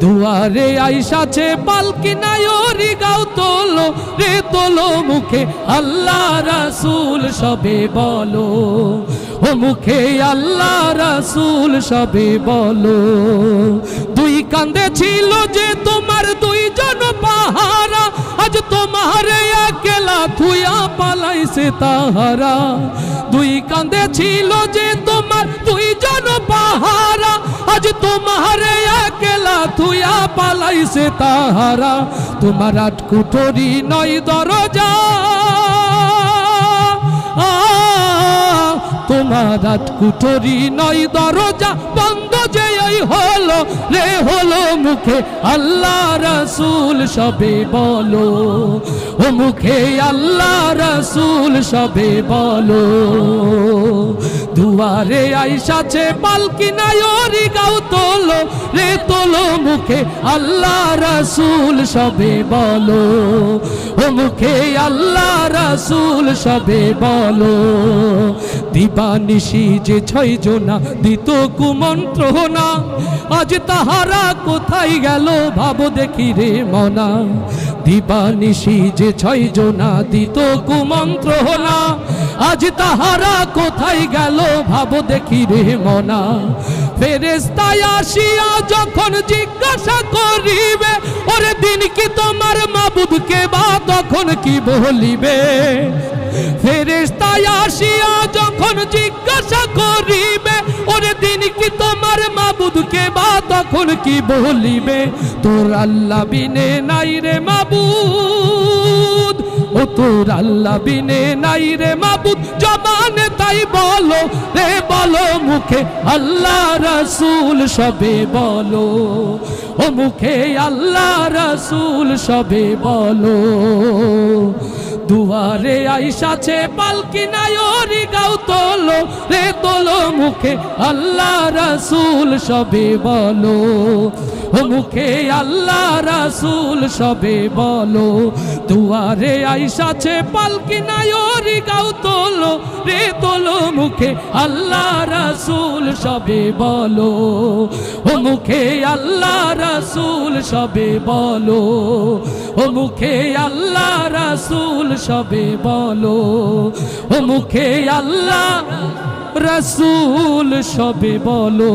দুয়ারে আইসাছে পালকি নায়রি গাও তোলো রে তোলো মুখে আল্লাহ রাসূল সবে বলো ও মুখে আল্লাহ রাসূল সবে বলো দুই কাঁধে ছিল যে তোমার দুইজন পাহারা আজ তোমার একলা থুয়া পালাইছে তাহারা দুই কাঁধে ছিল যে তোমার দুইজন পাহারা আজ তোমার একলা থুয়া পালাইছে তাহারা তোমার আট কুঠরি নয় দরজা তোমার আট কুঠরি নয় দরজা বন্ধ যে হলো রে হলো মুখে আল্লাহ রাসূল সবে বলো ও মুখে আল্লাহ রাসূল সবে বলো দুয়ারে আইসাছে পালকি নায়রি গাও তোলো রে তোলো মুখে আল্লাহ রাসূল সবে বলো ও মুখে আল্লাহ রাসূল সবে বলো দিবানিশি যে ছয় জনা দিত কুমন্ত্রণা আজ তাহারা কোথায় গেল ভাবো দেখি রে মনা দিবানিশি যে ছয় জনা দিত কুমন্ত্রণা আজ তাহারা কোথায় গেল ভাবো দেখি রে মনা ফেরেশতা আসিয়া যখন জিজ্ঞাসা করিবে ওরে দিন কি তোমার মাবুদকে বা তখন কি বলিবে ফেরেশতা আসিয়া যখন জিজ্ঞাসা করিবে ওরে দিন কি তোমার মাবুদকে বা তখন কি বলিবে তোর আল্লাহ বিনে নাই রে মাবুদ ও তোর আল্লাহ বিনে নাই রে মাবুদ জবানে তাই বলো রে বলো মুখে আল্লাহ রাসূল সবে বলো ও মুখে আল্লাহ রাসূল সবে বলো দুয়ারে আইসাছে পালকি নায়রি গাও তোলো রে তোলো মুখে আল্লাহ রাসূল সবে বলো ও মুখে আল্লাহ রাসূল সবে বলো দুয়ারে আইসাছে পালকি নায়রি গাও তোলো রে তোলো মুখে আল্লাহ রাসূল সবে বলো ও মুখে আল্লাহ রাসূল সবে বলো ও মুখে আল্লাহ রাসূল সবে বলো ও মুখে আল্লাহ রাসূল সবে বলো।